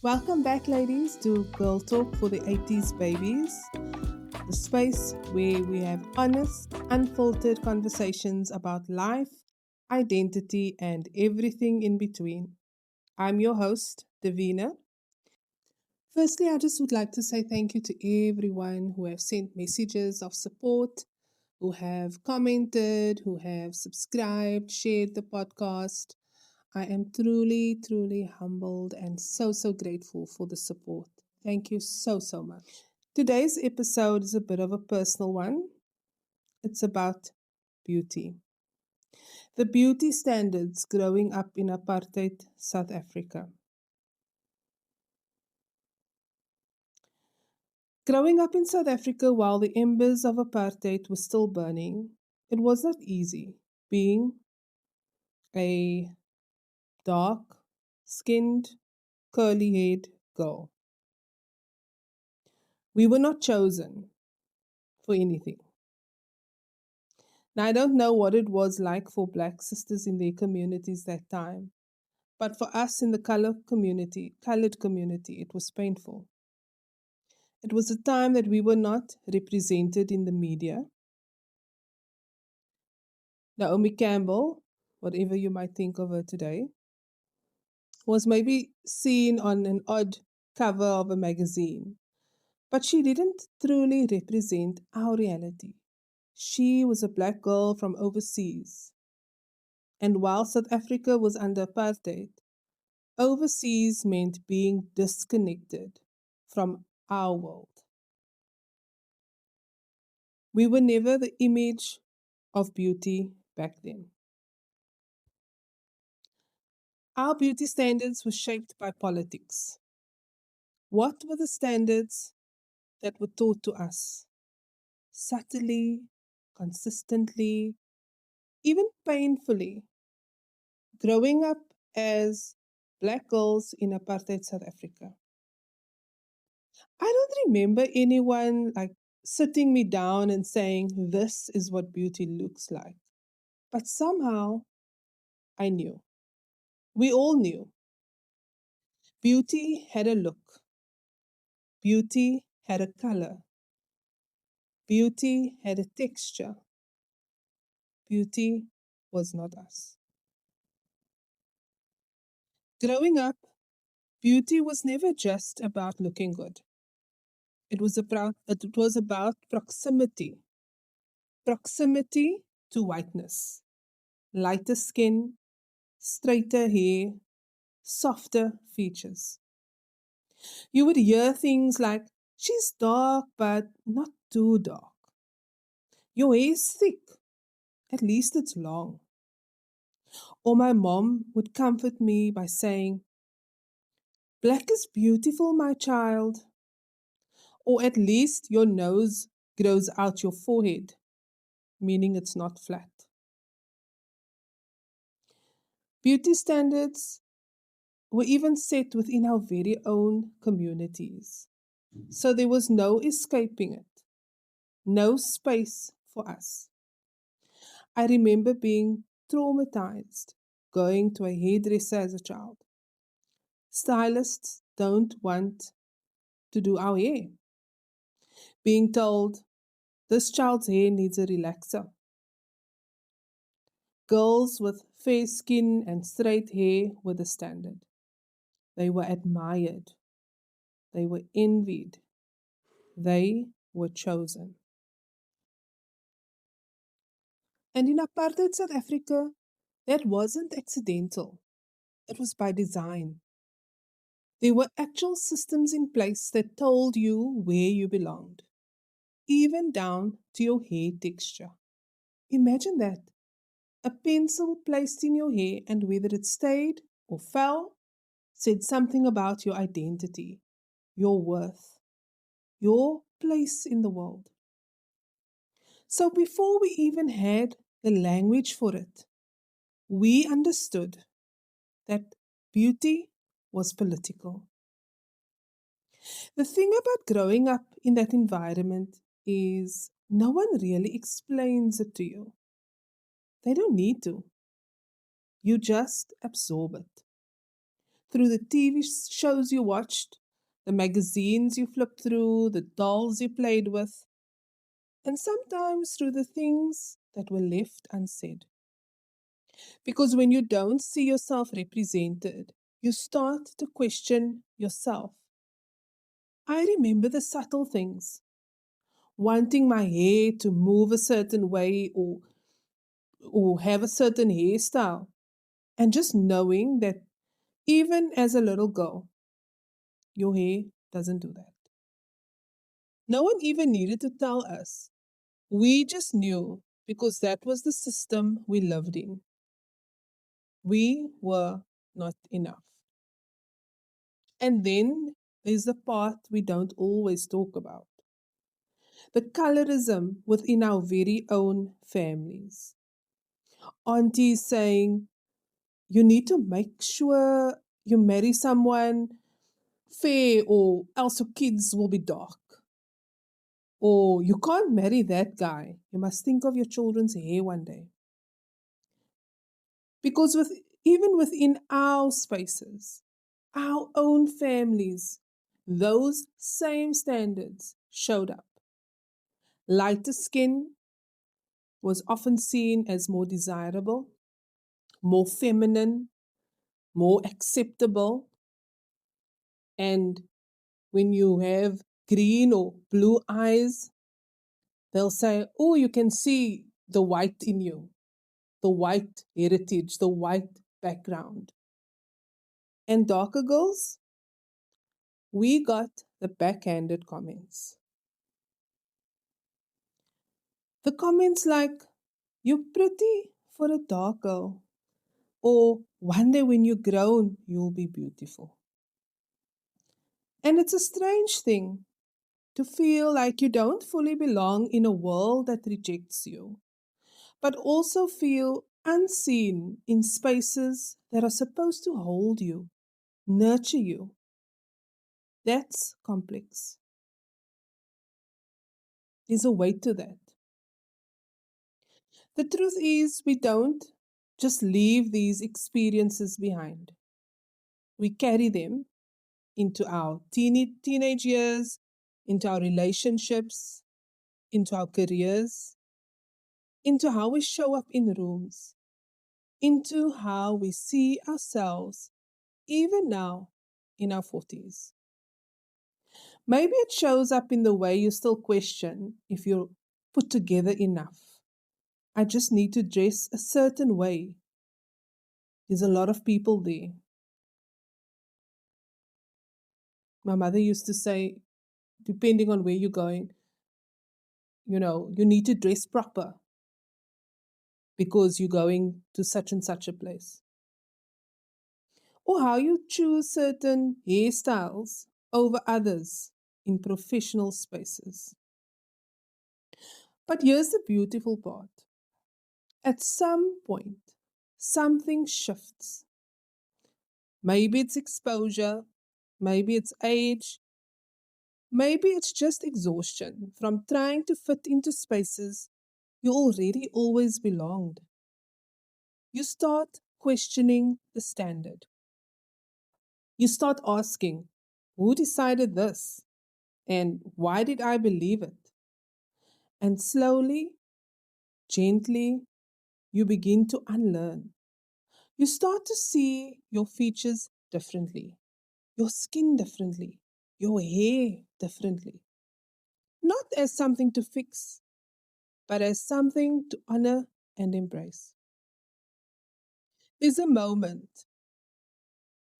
Welcome back, ladies, to Girl Talk for the 80s Babies, the space where we have honest, unfiltered conversations about life, identity, and everything in between. I'm your host, Davina. Firstly, I just would like to say thank you to everyone who have sent messages of support, who have commented, who have subscribed, shared the podcast. I am truly, truly humbled and so grateful for the support. Thank you so much. Today's episode is a bit of a personal one. It's about beauty. The beauty standards growing up in apartheid South Africa. Growing up in South Africa while the embers of apartheid were still burning, it was not easy being a dark skinned, curly haired girl. We were not chosen for anything. Now, I don't know what it was like for black sisters in their communities that time, but for us in the colored community, it was painful. It was a time that we were not represented in the media. Naomi Campbell, whatever you might think of her today, was maybe seen on an odd cover of a magazine, but she didn't truly represent our reality. She was a black girl from overseas. And while South Africa was under apartheid, overseas meant being disconnected from our world. We were never the image of beauty back then. Our beauty standards were shaped by politics. What were the standards that were taught to us? Subtly, consistently, even painfully, growing up as black girls in apartheid South Africa. I don't remember anyone like sitting me down and saying, this is what beauty looks like. But somehow I knew. We all knew. Beauty had a look, beauty had a color, beauty had a texture. Beauty was not us. Growing up, beauty was never just about looking good. It was about proximity to whiteness, lighter skin, straighter hair, softer features. You would hear things like, she's dark, but not too dark. Your hair is thick, at least it's long. Or my mom would comfort me by saying, black is beautiful, my child. Or at least your nose grows out your forehead, meaning it's not flat. Beauty standards were even set within our very own communities. So there was no escaping it, no space for us. I remember being traumatized going to a hairdresser as a child. Stylists don't want to do our hair. Being told, this child's hair needs a relaxer. Girls with fair skin and straight hair were the standard. They were admired. They were envied. They were chosen. And in apartheid South Africa, that wasn't accidental. It was by design. There were actual systems in place that told you where you belonged, even down to your hair texture. Imagine that. A pencil placed in your hair, and whether it stayed or fell, said something about your identity, your worth, your place in the world. So before we even had the language for it, we understood that beauty was political. The thing about growing up in that environment is no one really explains it to you. They don't need to. You just absorb it. through the TV shows you watched, the magazines you flipped through, the dolls you played with, and sometimes through the things that were left unsaid. Because when you don't see yourself represented, you start to question yourself. I remember the subtle things, wanting my hair to move a certain way or have a certain hairstyle, and just knowing that even as a little girl, your hair doesn't do that. No one even needed to tell us. We just knew because that was the system we lived in. We were not enough. And then there's the part we don't always talk about, the colorism within our very own families. Aunties saying, you need to make sure you marry someone fair or else your kids will be dark. Or you can't marry that guy. You must think of your children's hair one day. Because even within our spaces, our own families, those same standards showed up. Lighter skin was often seen as more desirable, more feminine, more acceptable. And when you have green or blue eyes, they'll say, oh, you can see the white in you, the white heritage, the white background. And darker girls, we got the backhanded comments. The comments like, you're pretty for a dark girl, or one day when you're grown, you'll be beautiful. And it's a strange thing to feel like you don't fully belong in a world that rejects you, but also feel unseen in spaces that are supposed to hold you, nurture you. That's complex. There's a weight to that. The truth is, we don't just leave these experiences behind. We carry them into our teenage years, into our relationships, into our careers, into how we show up in rooms, into how we see ourselves, even now in our 40s. Maybe it shows up in the way you still question if you're put together enough. I just need to dress a certain way. There's a lot of people there. My mother used to say, depending on where you're going, you need to dress proper because you're going to such and such a place. Or how you choose certain hairstyles over others in professional spaces. But here's the beautiful part. At some point, something shifts. Maybe it's exposure, maybe it's age, maybe it's just exhaustion from trying to fit into spaces you already always belonged. You start questioning the standard. You start asking, who decided this? And why did I believe it? And slowly, gently, you begin to unlearn. You start to see your features differently, your skin differently, your hair differently. Not as something to fix, but as something to honor and embrace. There's a moment,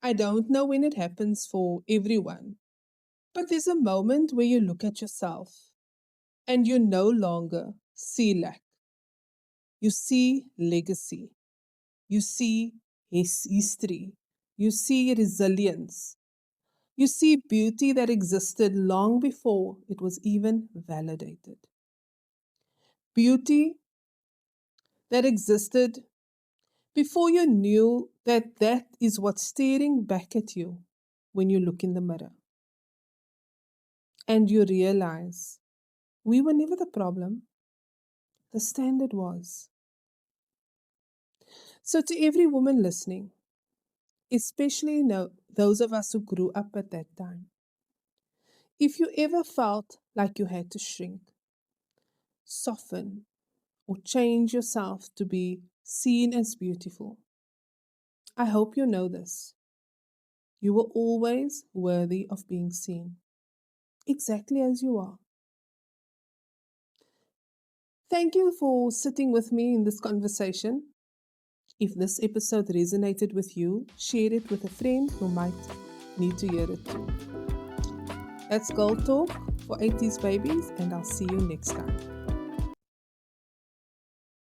I don't know when it happens for everyone, but there's a moment where you look at yourself and you no longer see lack. You see legacy. You see history. You see resilience. You see beauty that existed long before it was even validated. Beauty that existed before you knew that that is what's staring back at you when you look in the mirror. And you realize we were never the problem, the standard was. So, to every woman listening, especially those of us who grew up at that time. If you ever felt like you had to shrink, soften, or change yourself to be seen as beautiful, I hope you know this. You were always worthy of being seen, exactly as you are. Thank you for sitting with me in this conversation. If this episode resonated with you, share it with a friend who might need to hear it too. That's Girl Talk for 80s Babies, and I'll see you next time.